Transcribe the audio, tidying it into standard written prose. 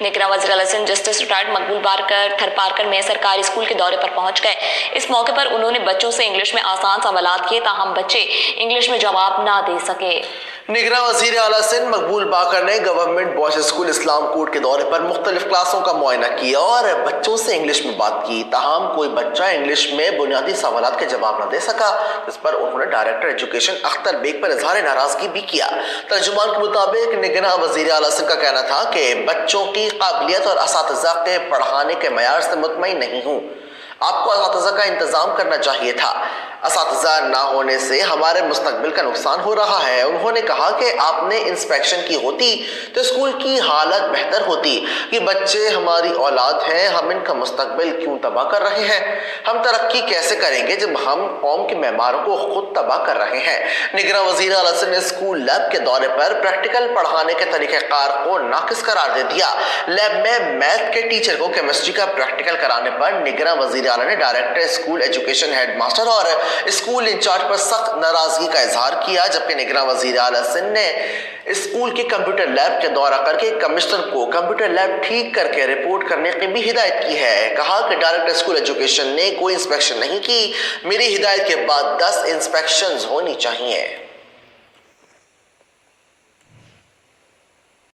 निगरां वज़ीर आला Sindh justice retired मकबूल बाकर थरपारकर में सरकारी स्कूल के दौरे पर पहुंच गए। इस मौके पर उन्होंने बच्चों से इंग्लिश में आसान सवालात किए, ताहम बच्चे इंग्लिश में जवाब ना दे सके। निगरां वज़ीर आला सिंध मकबूल बाकर ने गवर्नमेंट बॉयज स्कूल इस्लाम कोट के दौरे पर मुख्तलिफ क्लासों का मुआयना किया और बच्चों से इंग्लिश में बात की, ताहम कोई बच्चा इंग्लिश में बुनियादी सवालात के जवाब न दे सका, जिस पर उन्होंने डायरेक्टर एजुकेशन अख्तर बेग पर इजहार नाराजगी भी किया। तर्जुमान के मुताबिक निगरां वज़ीर आला सिंध का कहना था कि बच्चों की काबिलियत और असातिज़ा के पढ़ाने के मयार से मुतमईन नहीं हूँ, आपको असातिज़ा का इंतजाम करना चाहिए था, असातिज़ा ना होने से हमारे मुस्तकबिल का नुकसान हो रहा है। उन्होंने कहा कि आपने इंस्पेक्शन की होती तो स्कूल की हालत बेहतर होती। ये बच्चे हमारी औलाद हैं, हम इनका मुस्तकबिल क्यों तबाह कर रहे हैं? हम तरक्की कैसे करेंगे जब हम कौम के मेहमानों को खुद तबाह कर रहे हैं? निगरां वज़ीर आला सिंध ने स्कूल लैब के दौरे पर प्रैक्टिकल पढ़ाने के तरीक़ेकार को नाकिस करार दे दिया। लैब में मैथ के टीचर को केमिस्ट्री का प्रैक्टिकल कराने पर निगरां वज़ीर आला ने director school education head master और स्कूल इंचार्ज पर सख्त नाराजगी का इजहार किया, जबकि निगरां वज़ीर आला सिंध ने स्कूल के कंप्यूटर लैब के दौरा करके कमिश्नर को कंप्यूटर लैब ठीक करके रिपोर्ट करने की भी हिदायत की है। कहा कि डायरेक्टर स्कूल एजुकेशन ने कोई इंस्पेक्शन नहीं की, मेरी हिदायत के बाद 10 इंस्पेक्शंस होनी चाहिए।